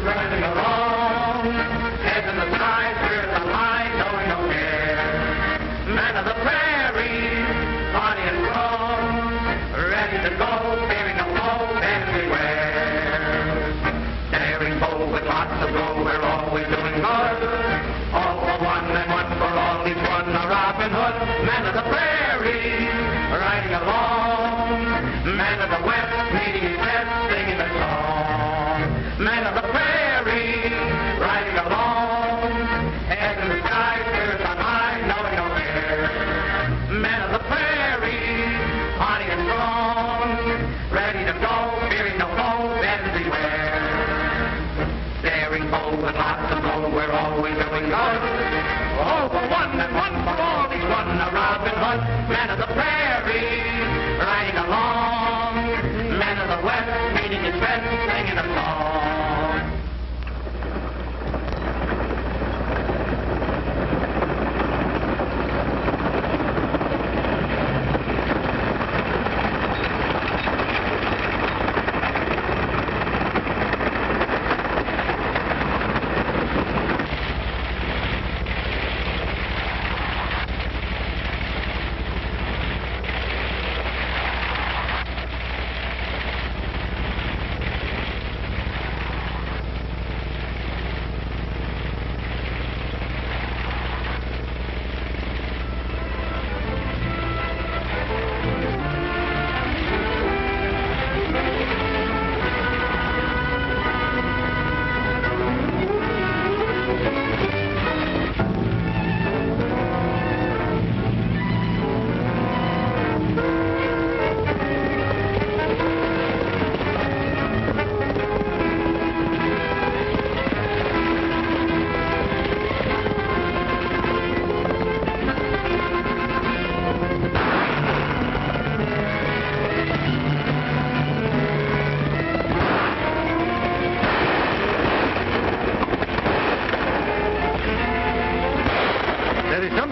riding along, head in the sky, spirits on high, knowing no care. Man of the prairie, body and strong, ready to go, fearing no foe everywhere. Daring bold with lots of go, we're always doing good. All for one and one for all, each one a Robin Hood. Man of the prairie, riding along. Man of the west, meeting his death, singing a song. Man of the prairie, riding along. Head in the sky, spirits on high, knowing no fear. Man of the prairie, hardy and strong. Ready to go, fearing no foe everywhere. Daring bold with lots of gold, we're always doing good. All for one and one for all, each one a Robin Hood. Man of the prairie, riding along. Man of the west, meeting his friends, singing a song.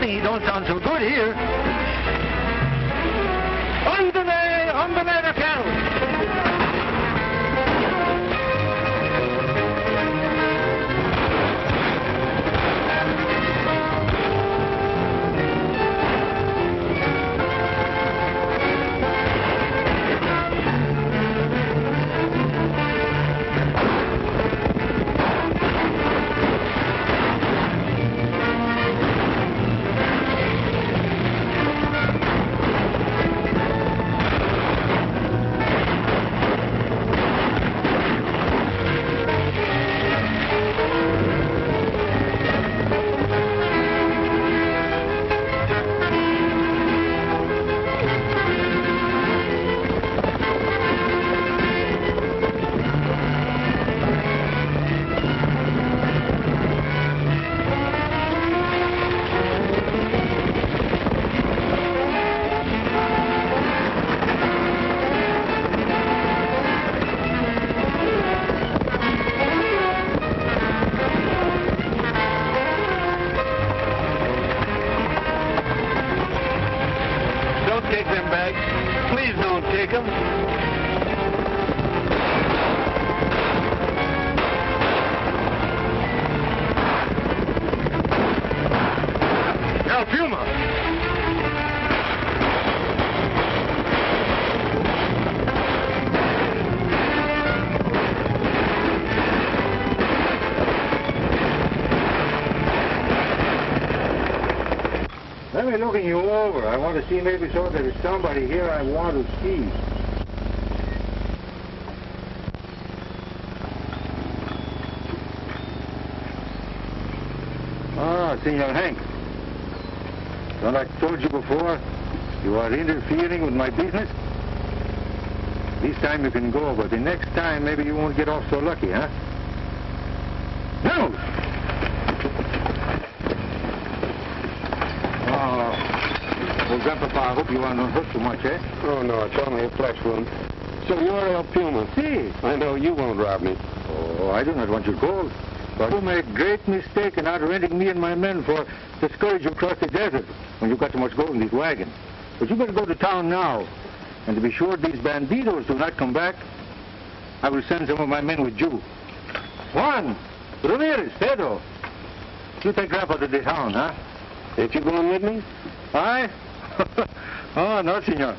He don't sound so good here. On the cattle. Take them bags. Please don't take them. El Puma. Let me looking you over. I want to see maybe so there's somebody here I want to see. Ah, Senor Hank. Well, I told you before, you are interfering with my business. This time you can go, but the next time maybe you won't get off so lucky, huh? No! Well, Grandpapa, I hope you aren't hurt too much, eh? Oh, no, it's only a flesh wound. So you're El Puma? Si. I know you won't rob me. Oh, I do not want your gold. But you made a great mistake in outrenting me and my men for to scourge you across the desert when you got so much gold in this wagon. But you better go to town now. And to be sure these banditos do not come back, I will send some of my men with you. Juan! Ramirez, Pedro. You take Grandpa to the town, huh? Ain't you going with me? I? Oh, no, senor.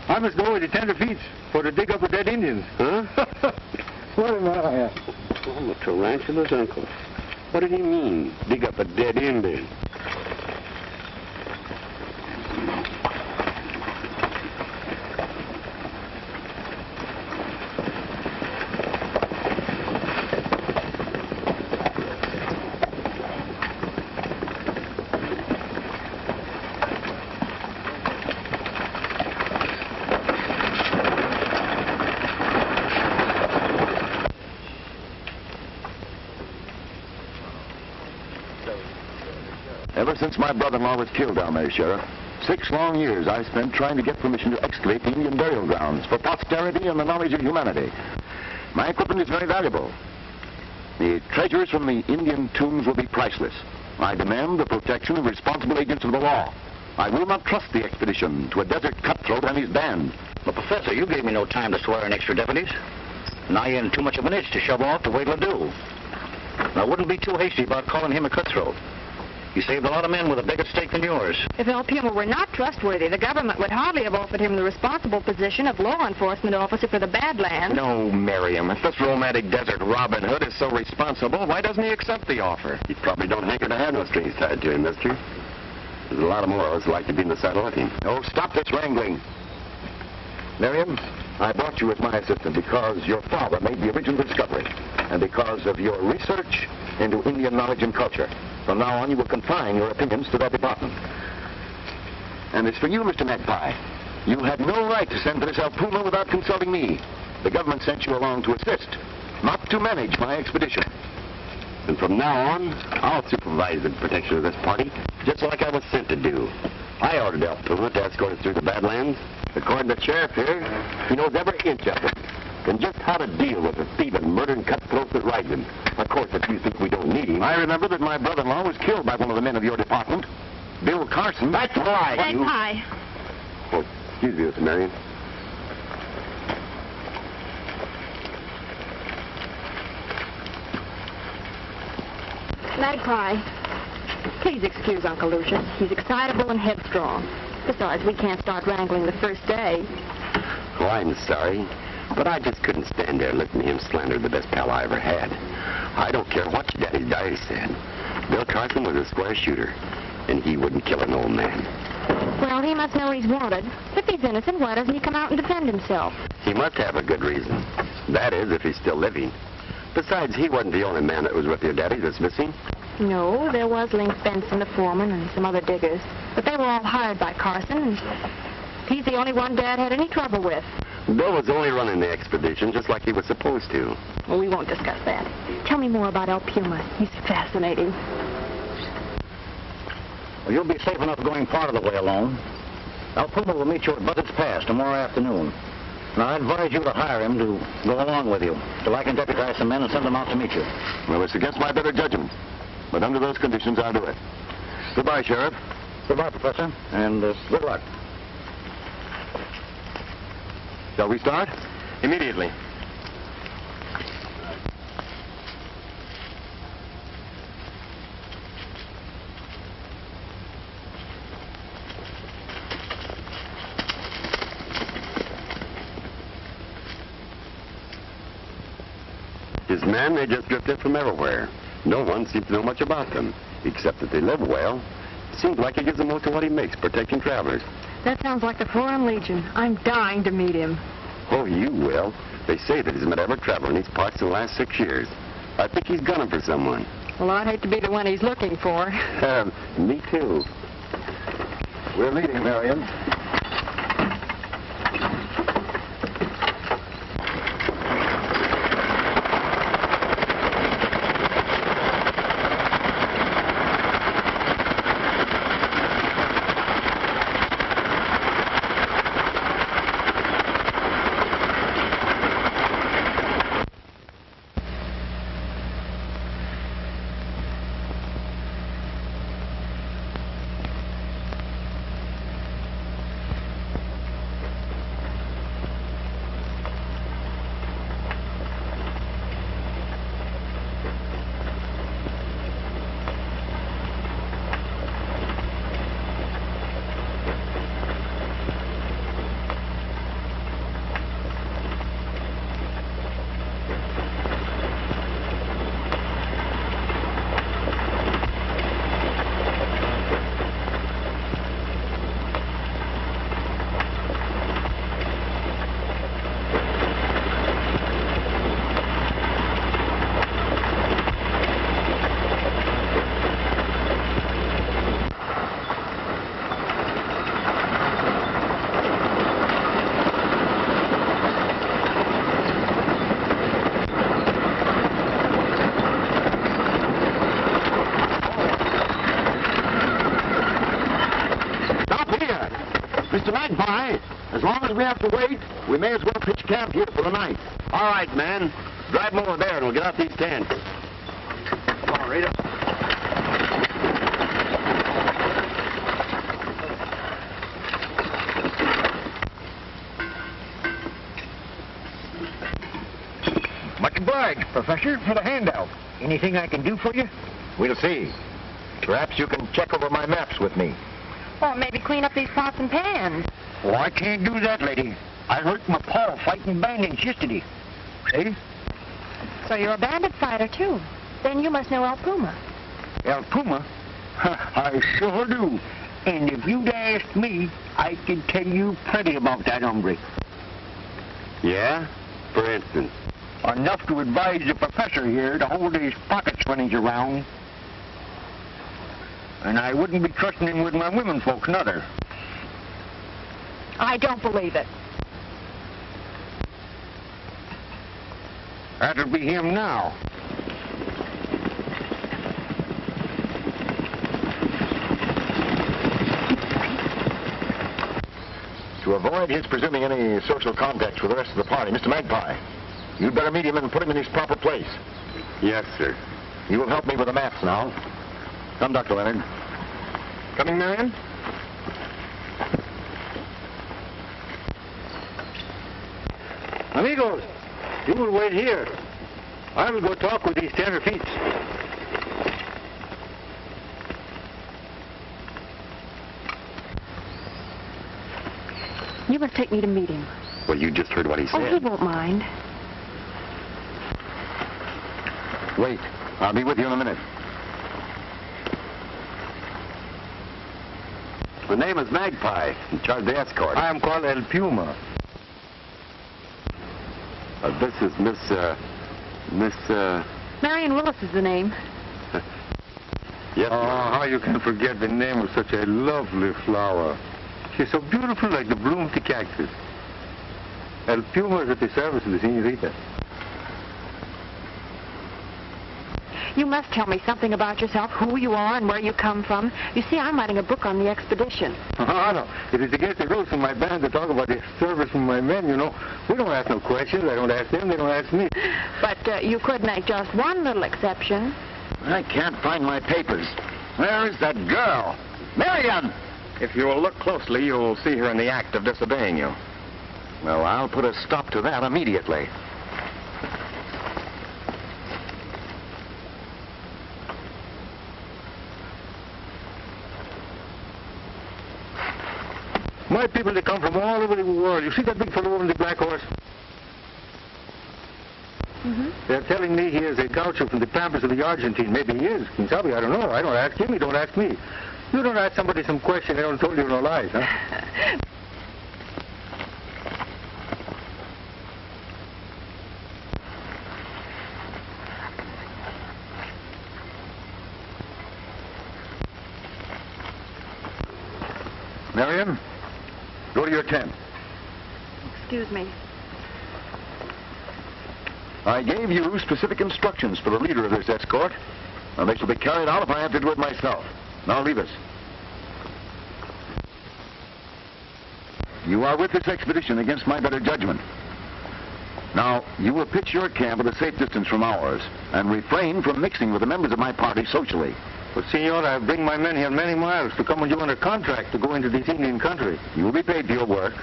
I must go with the tenderfeet for to dig up the dead Indians. Huh? What am I? I'm a tarantula's uncle. What did he mean, dig up a dead Indian? Ever since my brother-in-law was killed down there, Sheriff, 6 long years I spent trying to get permission to excavate the Indian burial grounds for posterity and the knowledge of humanity. My equipment is very valuable. The treasures from the Indian tombs will be priceless. I demand the protection of responsible agents of the law. I will not trust the expedition to a desert cutthroat and his band. But, Professor, you gave me no time to swear in extra deputies. Now you're in too much of an itch to shove off to wait till do. I wouldn't be too hasty about calling him a cutthroat. He saved a lot of men with a bigger stake than yours. If El Puma were not trustworthy, the government would hardly have offered him the responsible position of law enforcement officer for the Badlands. No, Miriam. If this romantic desert Robin Hood is so responsible, why doesn't he accept the offer? He probably don't hanker to have no strings tied to him, mister. There's a lot of more of us who like to be in the saddle with him. Oh, stop this wrangling. Miriam, I brought you as my assistant because your father made the original discovery and because of your research into Indian knowledge and culture. From now on, you will confine your opinions to that department. And as for you, Mr. Magpie, you had no right to send for this El Puma without consulting me. The government sent you along to assist, not to manage my expedition. And from now on, I'll supervise the protection of this party, just like I was sent to do. I ordered El Puma to escort us through the Badlands. According to the sheriff here, he knows every inch of it. And just how to deal with the thieving, murdering cutthroats that ride them. Of course, if you think we don't need him... I remember that my brother-in-law was killed by one of the men of your department, Bill Carson. That's right. Magpie. Oh, excuse me, Mr. Marion. Magpie. Please excuse Uncle Lucius. He's excitable and headstrong. Besides, we can't start wrangling the first day. Oh, I'm sorry. But I just couldn't stand there listening to him slander the best pal I ever had. I don't care what your daddy's diary said. Bill Carson was a square shooter, and he wouldn't kill an old man. Well, he must know he's wanted. If he's innocent, why doesn't he come out and defend himself? He must have a good reason. That is, if he's still living. Besides, he wasn't the only man that was with your daddy that's missing. No, there was Link Benson, the foreman, and some other diggers. But they were all hired by Carson, and he's the only one Dad had any trouble with. Bill was only running the expedition just like he was supposed to. Well, we won't discuss that. Tell me more about El Puma. He's fascinating. Well, you'll be safe enough going part of the way alone. El Puma will meet you at Buzzard's Pass tomorrow afternoon. Now, I advise you to hire him to go along with you, till I can deputize some men and send them out to meet you. Well, it's against my better judgment. But under those conditions, I'll do it. Goodbye, Sheriff. Goodbye, Professor, and good luck. Shall we start? Immediately. His men, they just drifted from everywhere. No one seems to know much about them, except that they live well. Seems like he gives the most of what he makes, protecting travelers. That sounds like the Foreign Legion. I'm dying to meet him. Oh, you will. They say that he's met every traveler in these parts in the last 6 years. I think he's gunning for someone. Well, I'd hate to be the one he's looking for. Me too. We're leaving, Marion. as we have to wait, we may as well pitch camp here for the night. All right, man. Drive them over there and we'll get out these tents. Come on, Rita. Much obliged, Professor, for the handout. Anything I can do for you? We'll see. Perhaps you can check over my maps with me. Or maybe clean up these pots and pans. Oh, I can't do that, lady. I hurt my paw fighting bandits yesterday. See? So you're a bandit fighter, too. Then you must know El Puma. El Puma? I sure do. And if you'd asked me, I could tell you plenty about that hombre. Yeah? For instance? Enough to advise the professor here to hold his pockets when he's around. And I wouldn't be trusting him with my women folks, neither. I don't believe it. That'll be him now. To avoid his presuming any social contacts with the rest of the party, Mr. Magpie, you'd better meet him and put him in his proper place. Yes, sir. You will help me with the maps now. Come, Dr. Leonard. Coming, Marion? Amigos, you will wait here. I will go talk with these tenderfeet. You must take me to meet him. Well, you just heard what he Oh, he said. won't mind. Wait. I'll be with you in a minute. The name is Magpie, in charge of the escort. I am called El Puma. This is Miss, Marion Willis is the name. yes, Oh, ma'am. how you can forget the name of such a lovely flower. She's so beautiful like the bloom of the cactus. El Puma is at the service of the senorita. You must tell me something about yourself, who you are and where you come from. You see, I'm writing a book on the expedition. Oh, no. It is against the rules of my band to talk about the service from my men, you know. We don't ask no questions. I don't ask them. They don't ask me. But you could make just one little exception. I can't find my papers. Where is that girl? Marion! If you will look closely, you will see her in the act of disobeying you. Well, I'll put a stop to that immediately. My people, they come from all over the world. You see that big fellow on the black horse? Mm-hmm. They're telling me he is a gaucho from the pampas of the Argentine. Maybe he is. Quien sabe? I don't know. I don't ask him. He don't ask me. You don't ask somebody some question. They don't tell you no lies, huh? Marion, go to your tent. Excuse me. I gave you specific instructions for the leader of this escort, and they shall be carried out if I have to do it myself. Now leave us. You are with this expedition against my better judgment. Now, you will pitch your camp at a safe distance from ours, and refrain from mixing with the members of my party socially. But, senor, I bring my men here many miles to come with you on a contract to go into this Indian country. You will be paid for your work,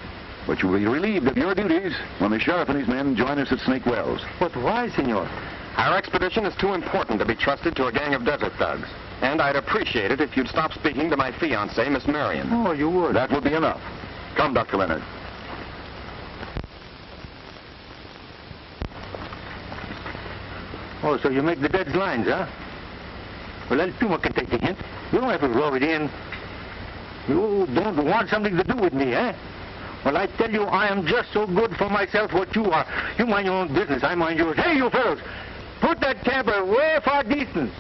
but you will be relieved of your duties when the sheriff and his men join us at Snake Wells. But why, senor? Our expedition is too important to be trusted to a gang of desert thugs. And I'd appreciate it if you'd stop speaking to my fiancée, Miss Marion. Oh, you would. That will be enough. Come, Dr. Leonard. Oh, so you make the dead lines, huh? Well, El Puma can take the hint. You don't have to rub it in. You don't want something to do with me, eh? Well, I tell you, I am just so good for myself what you are. You mind your own business, I mind yours. Hey, you fellows, put that camper way far distance,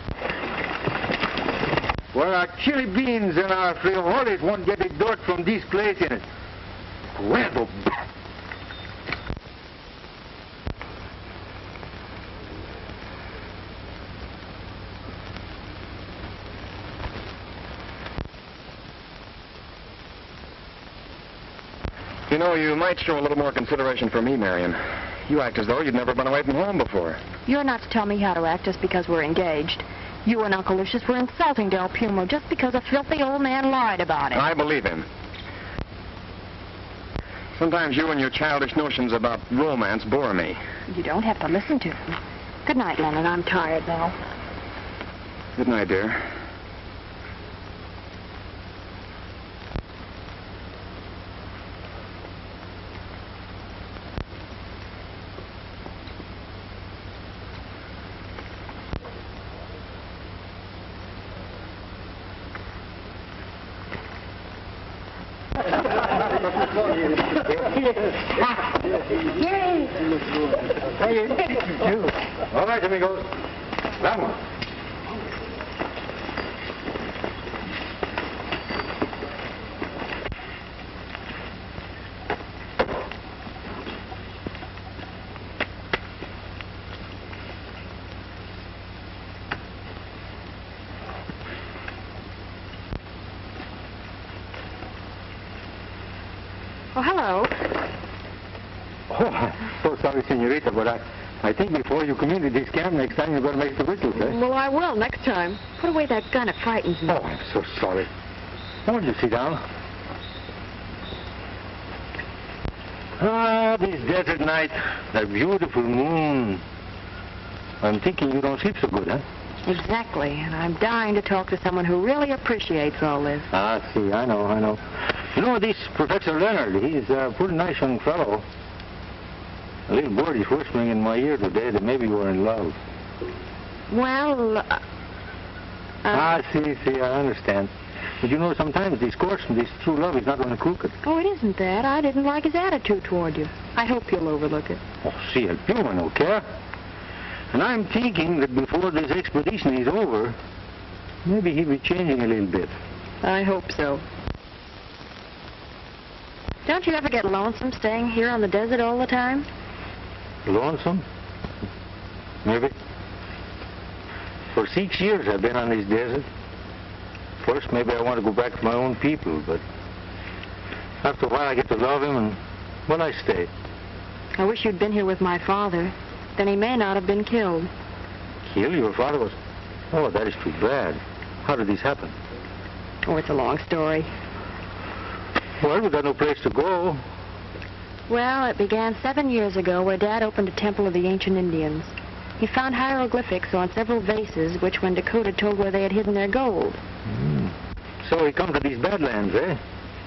where our chili beans and our frijoles won't get the dirt from this place in it. Well, You know, you might show a little more consideration for me, Marion. You act as though you'd never been away from home before. You're not to tell me how to act just because we're engaged. You and Uncle Lucius were insulting Del Pumo just because a filthy old man lied about it. I believe him. Sometimes you and your childish notions about romance bore me. You don't have to listen to them. Good night, Leonard. I'm tired now. Good night, dear. All right, amigos. Vamos. Oh, hello. Oh, I'm so sorry, senorita, but I think before you come into this camp next time you're going to make the whistles, eh? Well, I will next time. Put away that gun. It frightens me. Oh, I'm so sorry. Why don't you sit down? Ah, this desert night, that beautiful moon. I'm thinking you don't sleep so good, huh? Exactly. And I'm dying to talk to someone who really appreciates all this. Ah, see, I know. You know, this Professor Leonard, he's a pretty nice young fellow. A little bird is whispering in my ear today that maybe you're in love. Well, See, I understand. But you know, sometimes this course and this true love is not on the crooked. Oh, it isn't that. I didn't like his attitude toward you. I hope you'll overlook it. Oh, see, El Puma no care. And I'm thinking that before this expedition is over, maybe he'll be changing a little bit. I hope so. Don't you ever get lonesome staying here on the desert all the time? Lonesome? Maybe. For 6 years I've been on this desert. First, maybe I want to go back to my own people, but after a while I get to love him, and, well, I stay. I wish you'd been here with my father. Then he may not have been killed. Killed? Your father was... Oh, that is too bad. How did this happen? Oh, it's a long story. Well, we got no place to go. Well, it began 7 years ago where Dad opened a temple of the ancient Indians. He found hieroglyphics on several vases, which when decoded told where they had hidden their gold. So he come to these Badlands, eh?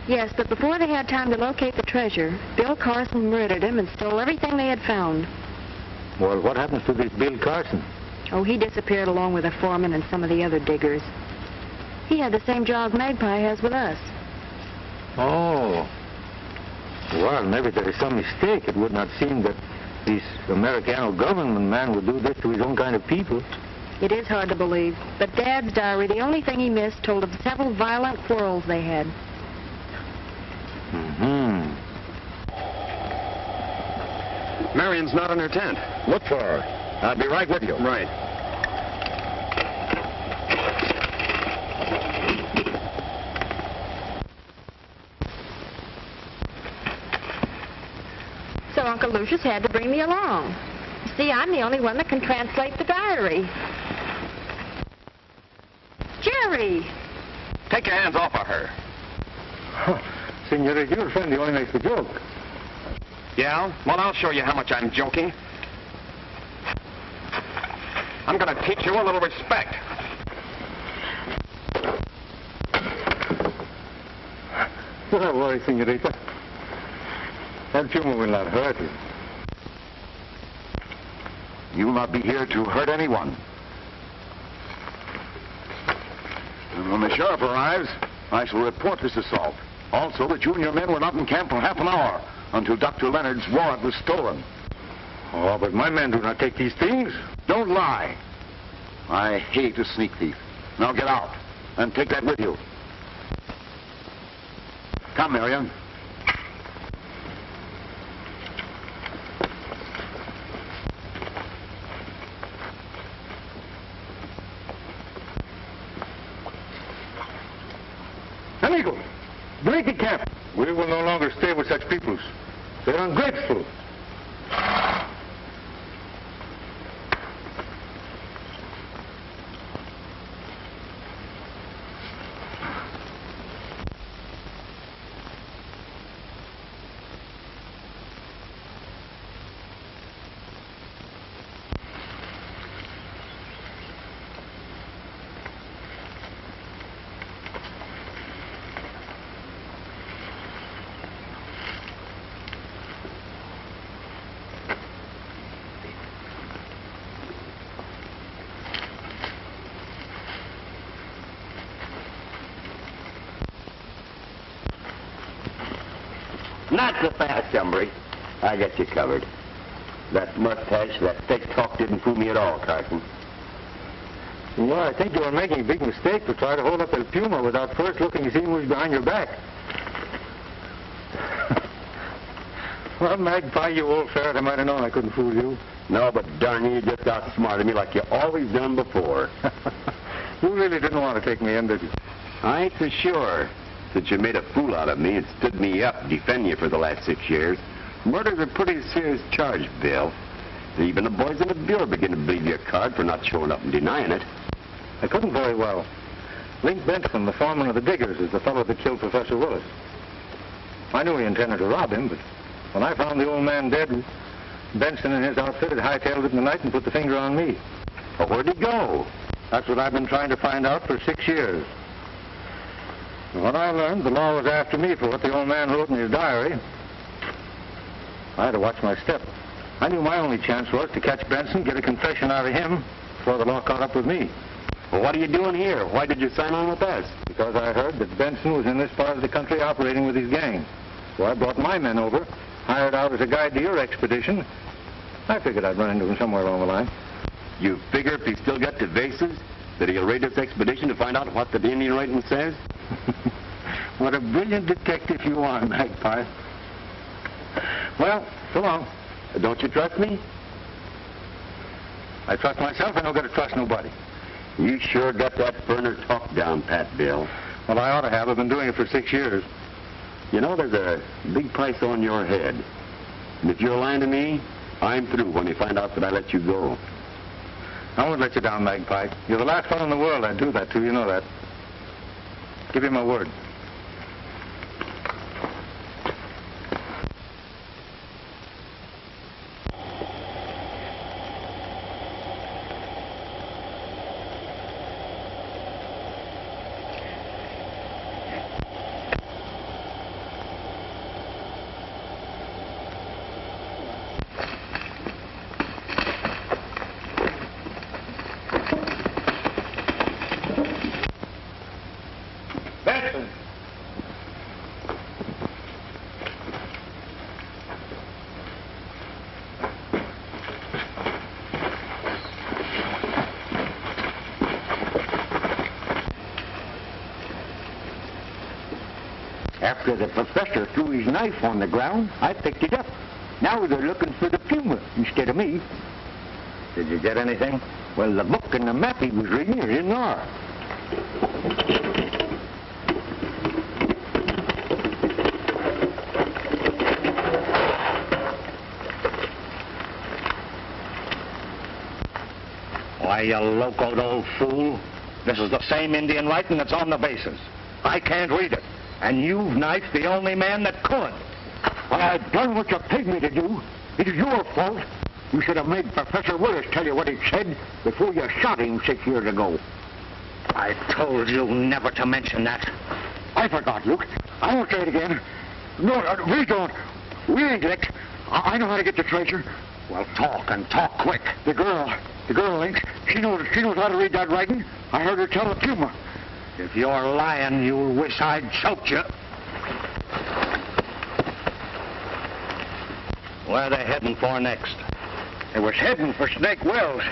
Yes, but before they had time to locate the treasure, Bill Carson murdered him and stole everything they had found. Well, what happens to this Bill Carson? Oh, he disappeared along with the foreman and some of the other diggers. He had the same job Magpie has with us. Oh. Well, maybe there is some mistake. It would not seem that this Americano government man would do this to his own kind of people. It is hard to believe, but Dad's diary, the only thing he missed, told of several violent quarrels they had. Marion's not in her tent. Look for her. I'll be right with you. Right. So Uncle Lucius had to bring me along. See, I'm the only one that can translate the diary. Jerry! Take your hands off of her. Senorita, your friend only makes a joke. Yeah? Well, I'll show you how much I'm joking. I'm going to teach you a little respect. Don't worry, senorita. El Puma will not hurt you. You will not be here to hurt anyone. And when the sheriff arrives, I shall report this assault. Also, that you and your men were not in camp for half an hour until Dr. Leonard's warrant was stolen. Oh, but my men do not take these things. Don't lie. I hate a sneak thief. Now get out and take that with you. Come, Marion. Amigo, break the camp. We will no longer stay with such peoples. They're ungrateful. Not so fast, Umbry. I got you covered. That mustache, that thick talk didn't fool me at all, Carson. Well, I think you are making a big mistake to try to hold up El Puma without first looking to see who's behind your back. Well, Magpie, you old ferret, I might have known I couldn't fool you. No, but darn you just outsmarted me like you always done before. You really didn't want to take me in, did you? I ain't so sure. Since you made a fool out of me and stood me up defending you for the last 6 years, murder's a pretty serious charge, Bill. Even the boys in the Bureau begin to believe your card for not showing up and denying it. I couldn't very well. Link Benson, the foreman of the diggers, is the fellow that killed Professor Willis. I knew he intended to rob him, but when I found the old man dead, Benson and his outfit had hightailed it in the night and put the finger on me. Well, where'd he go? That's what I've been trying to find out for 6 years. When I learned the law was after me for what the old man wrote in his diary, I had to watch my step. I knew my only chance was to catch Benson, get a confession out of him, before the law caught up with me. Well, what are you doing here? Why did you sign on with us? Because I heard that Benson was in this part of the country operating with his gang. So I brought my men over, hired out as a guide to your expedition. I figured I'd run into him somewhere along the line. You figure if he's still got the vases, that he'll raid this expedition to find out what the Indian writing says? What a brilliant detective you are, Magpie. Well, so long. Don't you trust me? I trust myself. I don't got to trust nobody. You sure got that burner talk down, Pat, Bill. Well, I ought to have. I've been doing it for 6 years. You know, there's a big price on your head. And if you're lying to me, I'm through when they find out that I let you go. I won't let you down, Magpie. You're the last fellow in the world I'd do that to. You know that. Give you my word. After the professor threw his knife on the ground, I picked it up. Now they're looking for the Puma instead of me. Did you get anything? Well, the book and the map he was reading is in there. Why, you locoed old fool. This is the same Indian writing that's on the bases. I can't read it. And you've knifed the only man that could. Well, I've done what you paid me to do. It is your fault. You should have made Professor Willis tell you what he said before you shot him 6 years ago. I told you never to mention that. I forgot, Luke. I won't say it again. No, we don't. We ain't licked. I know how to get the treasure. Well, talk and talk quick. The girl, Link, she knows how to read that writing. I heard her tell the Puma. If you're lying, you'll wish I'd choked you. Where are they heading for next? They was heading for Snake Wells.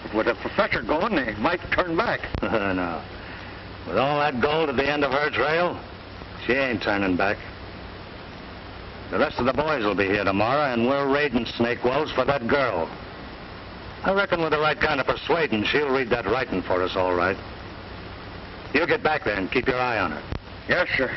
But with the professor going, they might turn back. No. With all that gold at the end of her trail, she ain't turning back. The rest of the boys will be here tomorrow, and we're raiding Snake Wells for that girl. I reckon with the right kind of persuading, she'll read that writing for us all right. You get back there and keep your eye on her. Yes, sir.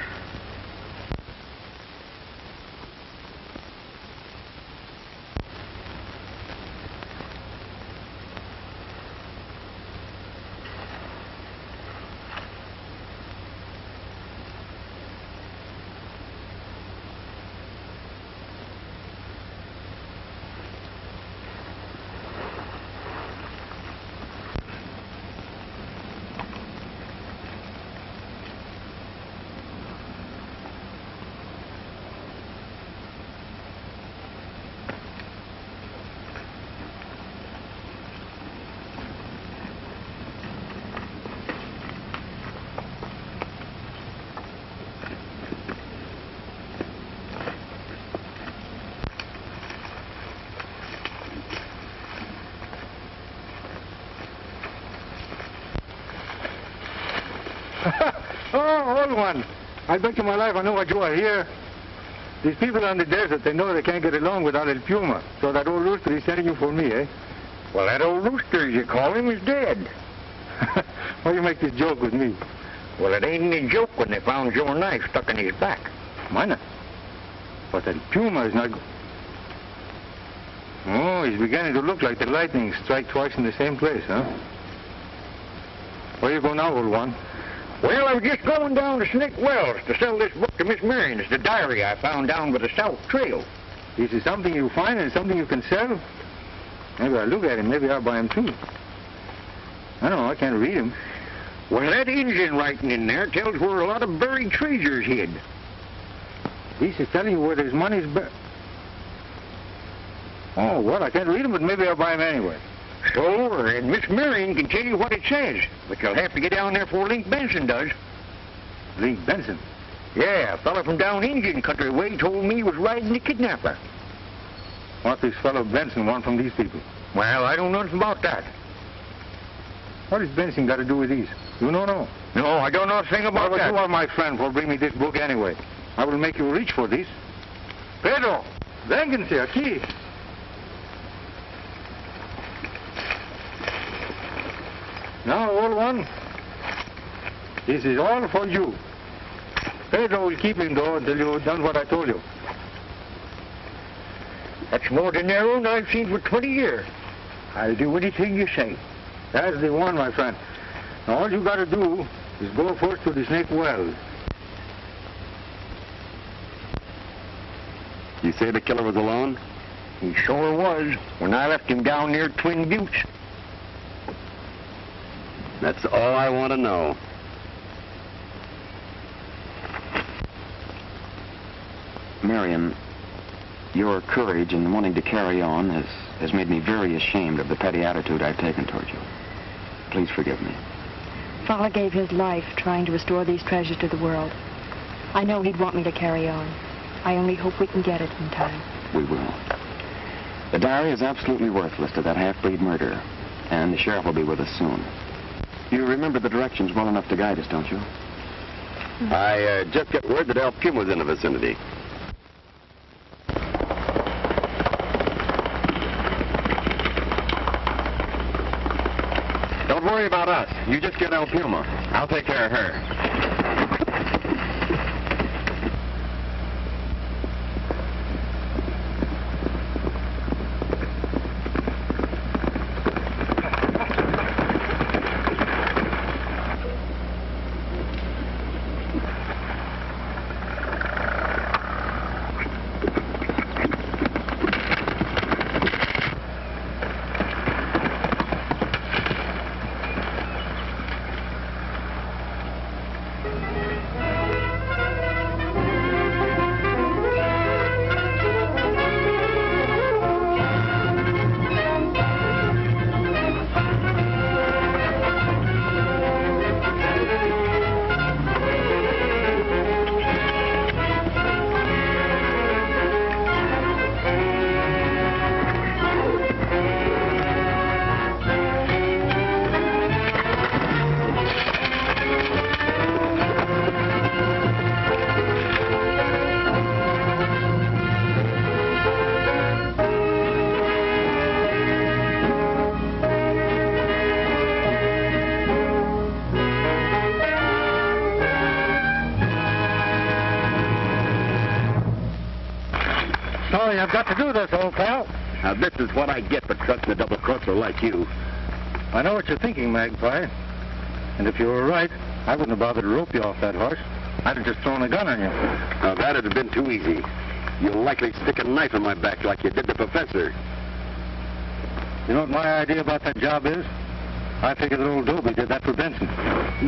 Oh, old one. I bet you my life I know what you are here. These people on the desert, they know they can't get along without El Puma. So that old rooster is sending you for me, eh? Well, that old rooster, as you call him, is dead. Why you make this joke with me? Well, it ain't any joke when they found your knife stuck in his back. Mine? But El Puma is not... Oh, he's beginning to look like the lightning strike twice in the same place, huh? Where you go now, old one? Well, I was just going down to Snake Wells to sell this book to Miss Marion. It's the diary I found down by the South Trail. Is it something you find and something you can sell? Maybe I'll look at him. Maybe I'll buy him, too. I don't know. I can't read him. Well, that Indian writing in there tells where a lot of buried treasures hid. This is telling you where there's money's buried. Oh, well, I can't read him, but maybe I'll buy him anyway. So, and Miss Marion can tell you what it says. But you'll have to get down there before Link Benson does. Link Benson? Yeah, a fella from down Indian country way told me he was riding the kidnapper. What does fellow Benson want from these people? Well, I don't know nothing about that. What has Benson got to do with these? You don't know? No, I don't know a thing about Well, that. you are my friend for bringing me this book anyway. I will make you reach for these. Pedro, vénganse aquí. Now, old one, this is all for you. Pedro will keep him, though, until you've done what I told you. That's more than their own I've seen for 20 years. I'll do anything you say. That's the one, my friend. Now, all you got to do is go first to the Snake Well. You say the killer was alone? He sure was when I left him down near Twin Buttes. That's all I want to know. Marion, your courage in wanting to carry on has made me very ashamed of the petty attitude I've taken toward you. Please forgive me. Father gave his life trying to restore these treasures to the world. I know he'd want me to carry on. I only hope we can get it in time. We will. The diary is absolutely worthless to that half-breed murderer, and the sheriff will be with us soon. You remember the directions well enough to guide us, don't you? I just got word that El Puma's in the vicinity. Don't worry about us. You just get El Puma. I'll take care of her. Sorry, I've got to do this, old pal. Now, this is what I get for trusting a double-crosser like you. I know what you're thinking, Magpie. And if you were right, I wouldn't have bothered to rope you off that horse. I'd have just thrown a gun on you. Now, that'd have been too easy. You'll likely stick a knife in my back like you did the professor. You know what my idea about that job is? I figure that old Dobie did that for Benson.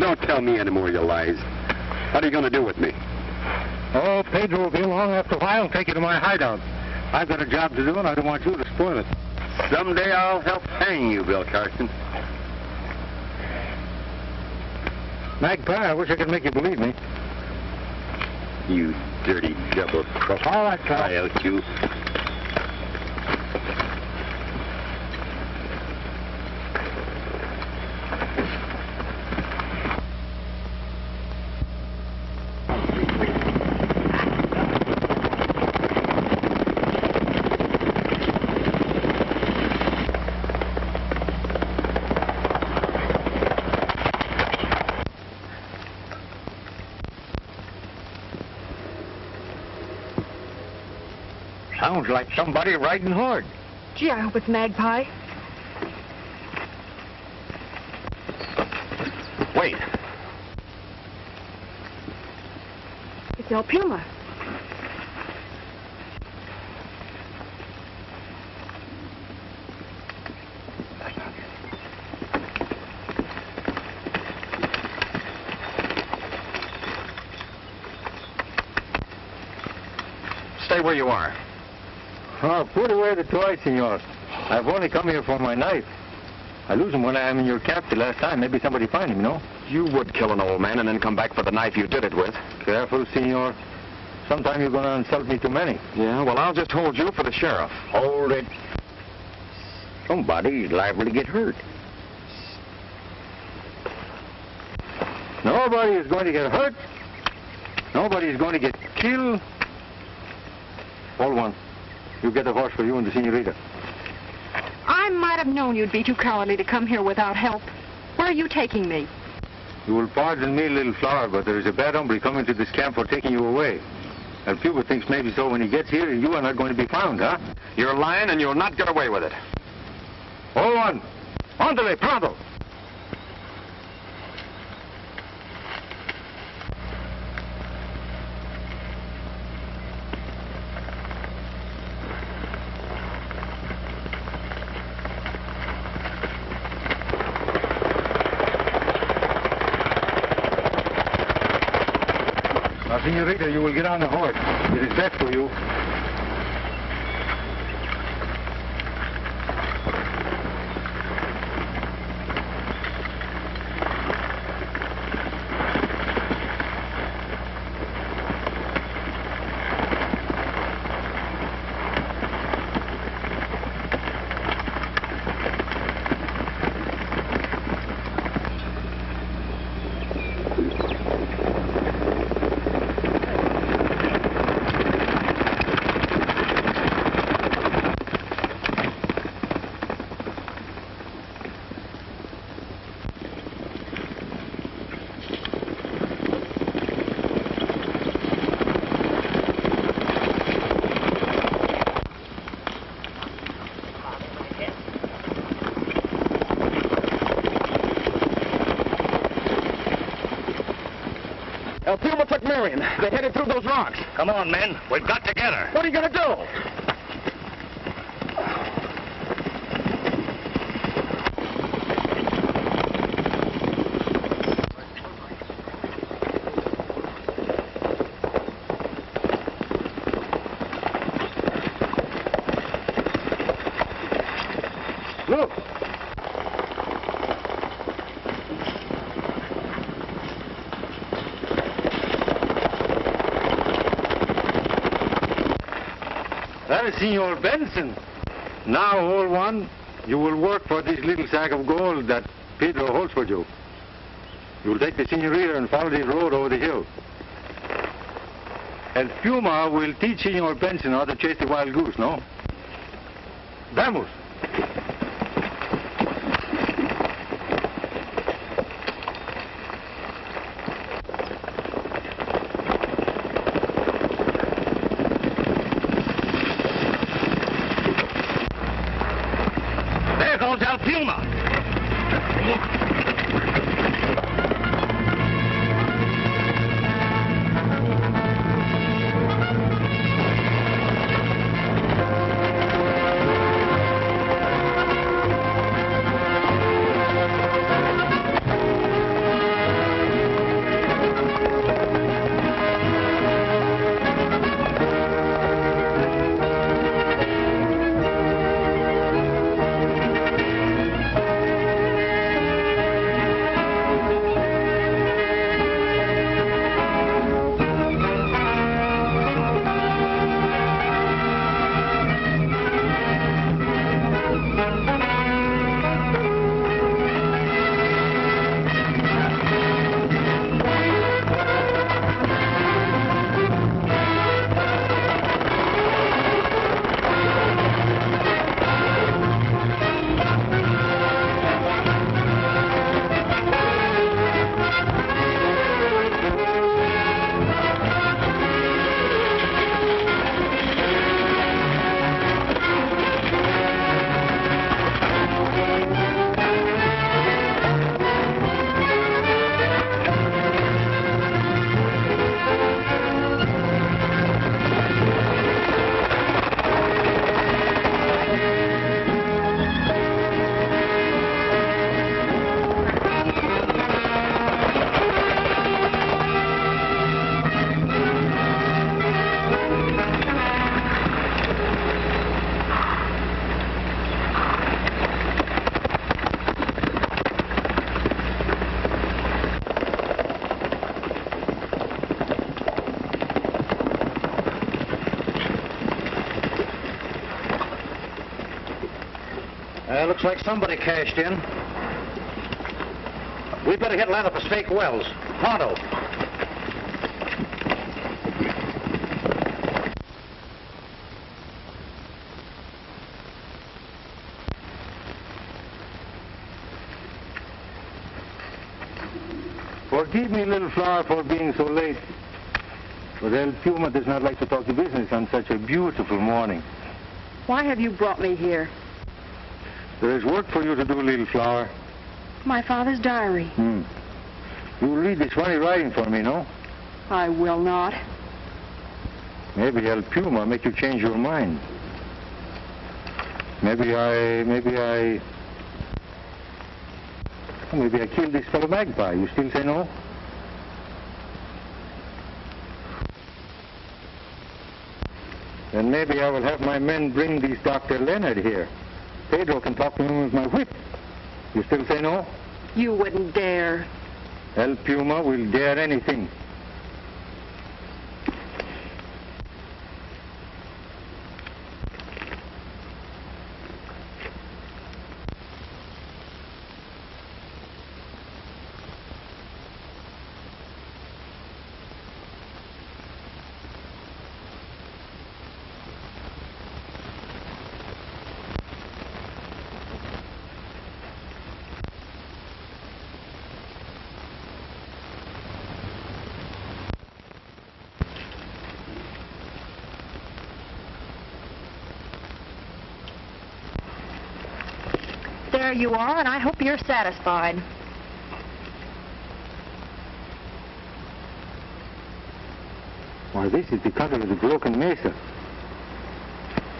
Don't tell me any more of your lies. What are you going to do with me? Oh, Pedro will be along after a while and take you to my hideout. I've got a job to do, and I don't want you to spoil it. Someday I'll help hang you, Bill Carson. Magpie, I wish I could make you believe me. You dirty double-crosser. All right, pal. Try out you. Sounds like somebody riding hard. Gee, I hope it's Magpie. Wait. It's El Puma. Stay where you are. Oh, put away the toy, senor. I've only come here for my knife. I lose him when I am in your cap the last time. Maybe somebody find him, you know? You would kill an old man and then come back for the knife you did it with. Careful, senor. Sometime you're going to insult me too many. Yeah, well, I'll just hold you for the sheriff. Hold it. Somebody's liable to get hurt. Nobody is going to get hurt. Nobody is going to get killed. All one. You get a horse for you and the senorita. I might have known you'd be too cowardly to come here without help. Where are you taking me? You will pardon me, little flower, but there is a bad hombre coming to this camp for taking you away. And Cuba thinks maybe so when he gets here, you are not going to be found, huh? You're lying and you'll not get away with it. All one. Ándale, pronto. Now, senorita, you will get on the horse. It is best for you. El Puma took Marion. They headed through those rocks. Come on, men. We've got to get her. What are you going to do? Look. That is Senor Benson. Now, all one, you will work for this little sack of gold that Pedro holds for you. You will take the senorita and follow this road over the hill. El Puma will teach Senor Benson how to chase the wild goose, no? Vamos. There goes El Puma. Looks like somebody cashed in. We better get lined up for Stake Wells. Pronto. Forgive me, little flower, for being so late. But El Puma does not like to talk to business on such a beautiful morning. Why have you brought me here? There is work for you to do, little flower. My father's diary. You'll read this funny writing for me, no? I will not. Maybe El Puma make you change your mind. Maybe I killed this fellow Magpie. You still say no? Then maybe I will have my men bring this Dr. Leonard here. Pedro can talk to him with my whip. You still say no? You wouldn't dare. El Puma will dare anything. There you are, and I hope you're satisfied. Why, this is the country of the broken mesa.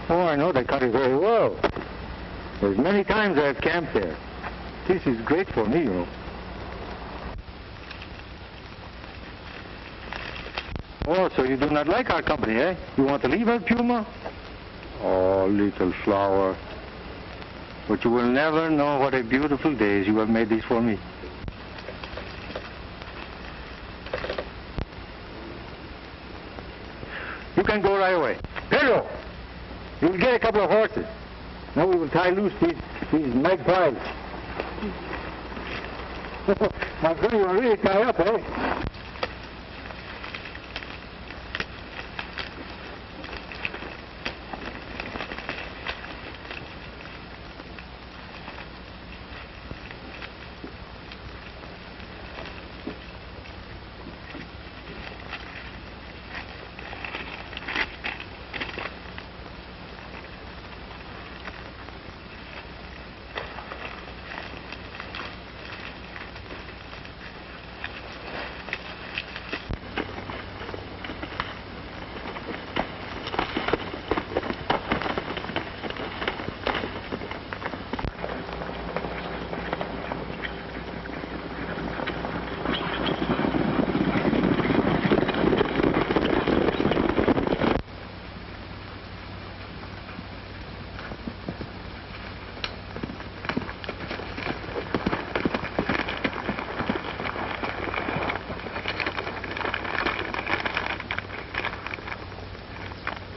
Oh, I know that country very well. There's many times I've camped there. This is great for me, you know. Oh, so you do not like our company, eh? You want to leave, El Puma? Oh, little flower. But you will never know what a beautiful days you have made these for me. You can go right away. Pedro, you will get a couple of horses. Now we will tie loose these magpies. My friend, you are really tied up, eh?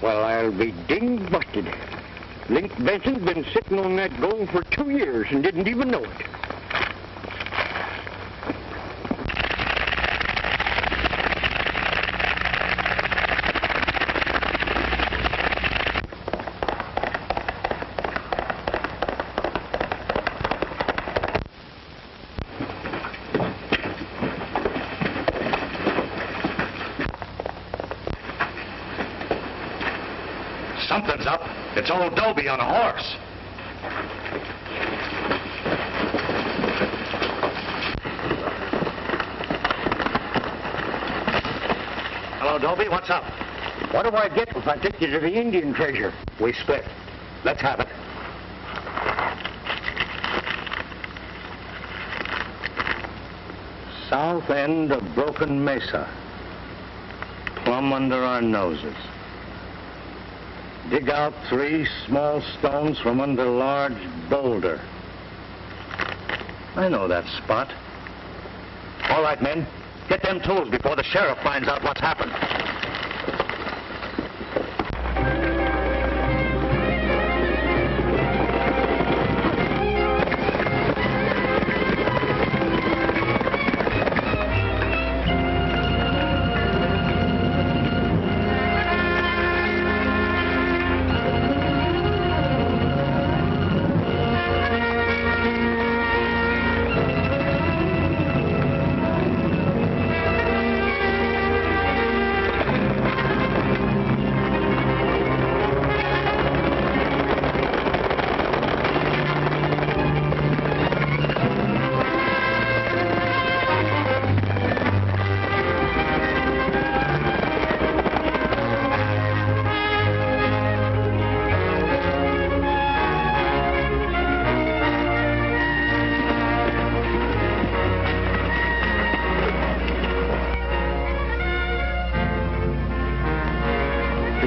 Well, I'll be dinged busted. Link Benson's been sitting on that gold for 2 years and didn't even know it. Something's up. It's old Dobie on a horse. Dopey, what's up? What do I get if I take you to the Indian treasure? We split. Let's have it. South end of Broken Mesa. Plumb under our noses. Dig out 3 small stones from under large boulder. I know that spot. All right, men. Get them tools before the sheriff finds out what's happened.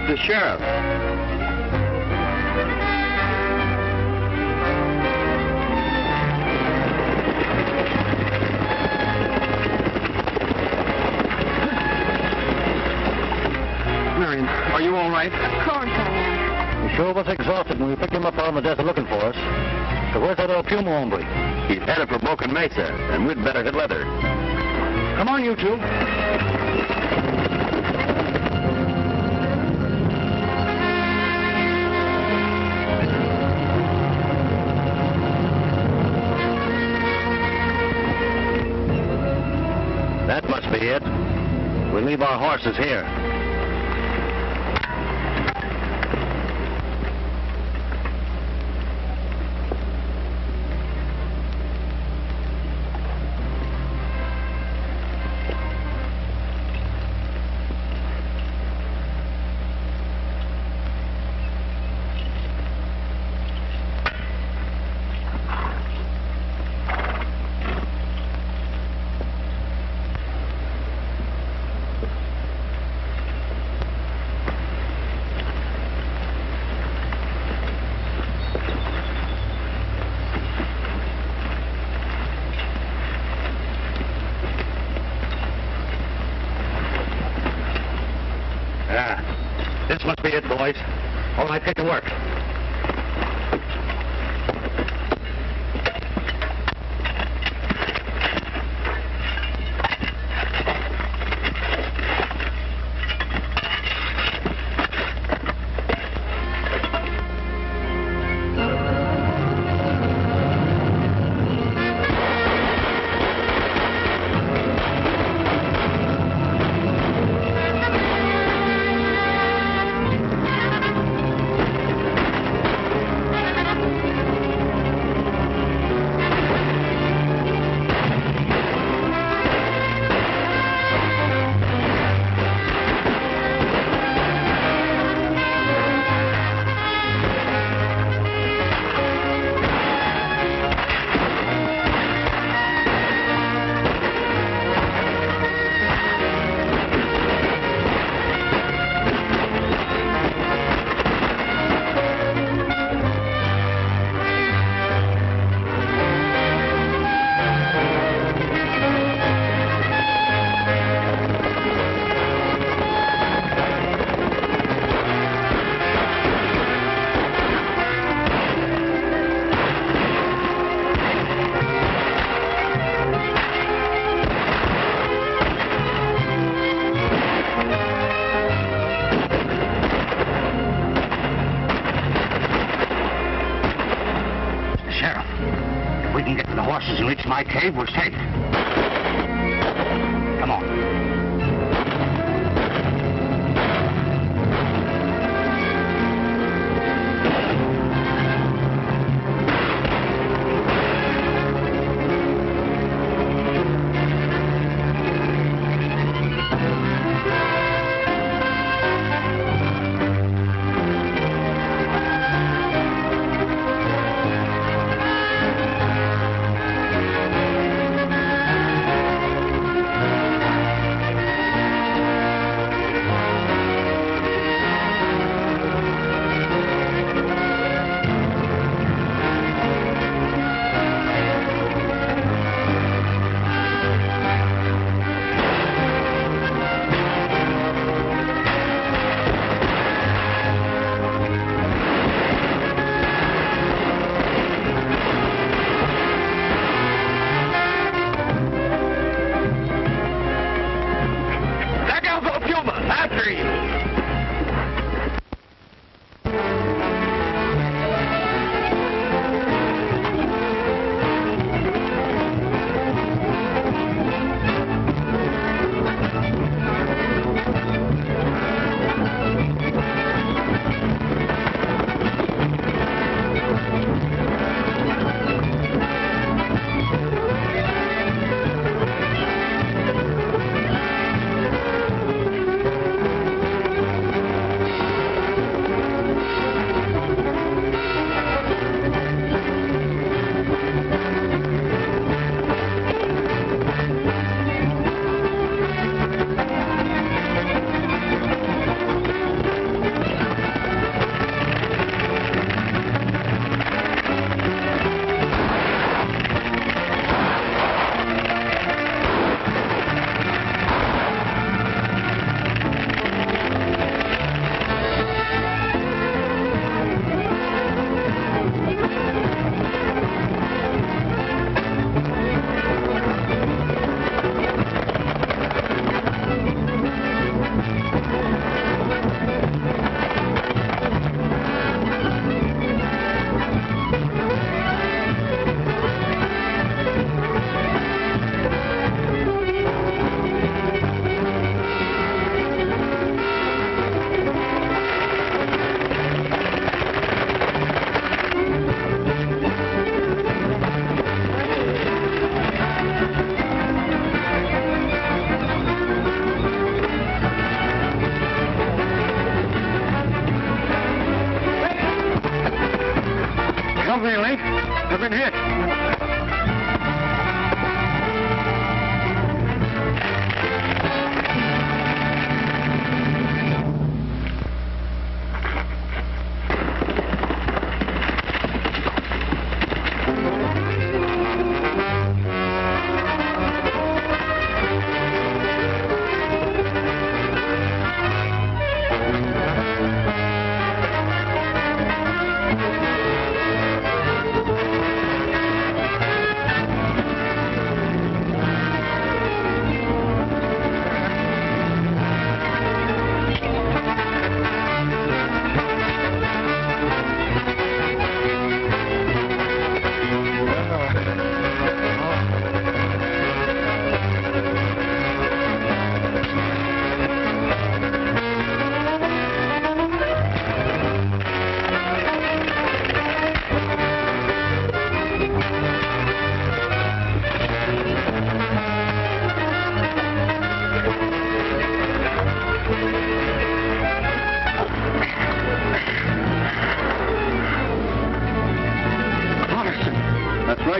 The sheriff. Marion, are you all right? Of course I am. He sure was exhausted when we picked him up out on the desert looking for us. So where's that old Puma hombre? He's headed for Broken Mesa, and we'd better hit leather. Come on, you two. That must be it. We'll leave our horses here. This must be it, boys. All right, get to work. horses and reach my cave, we're safe. Come on.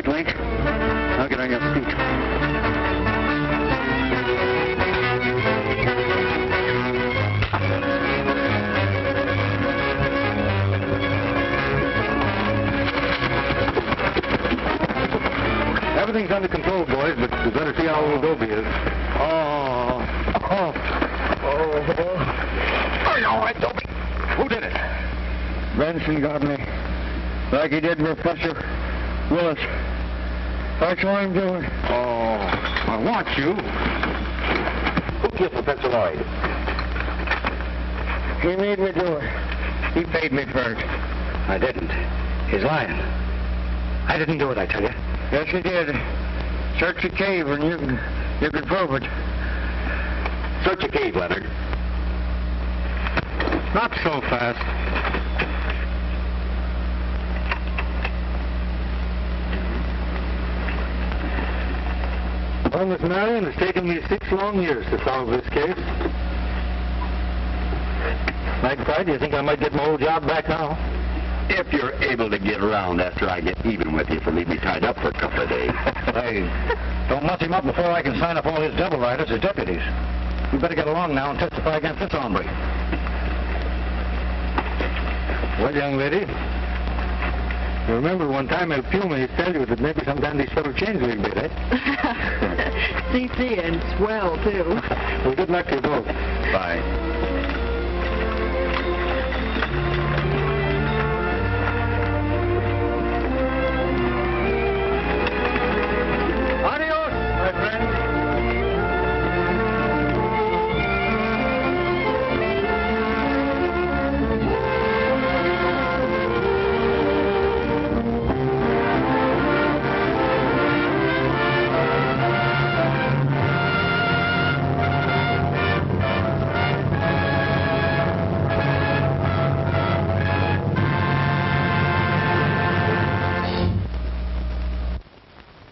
right, Link. Now get on your feet. Everything's under control, boys, but we better see how old Dobie is. Oh. Are you all right, Dobie? Who did it? Benson got me. Like he did Professor Willis. I saw him do it. Oh, I want you. Who killed Professor Lloyd? He made me do it. He paid me first. I didn't. He's lying. I didn't do it, I tell you. Yes, he did. Search the cave and you can prove it. Search a cave, Leonard. Not so fast. Well, Miss Marion, it's taken me 6 long years to solve this case. Magpie, do you think I might get my old job back now? If you're able to get around after I get even with you for leaving me tied up for a couple of days. Hey, don't muss him up before I can sign up all his double riders as deputies. You better get along now and testify against this hombre. Well, young lady, you remember one time El Puma used to tell you that maybe sometime these fellows change a little bit, eh? CC and swell, too. Well, good luck to you both. Bye.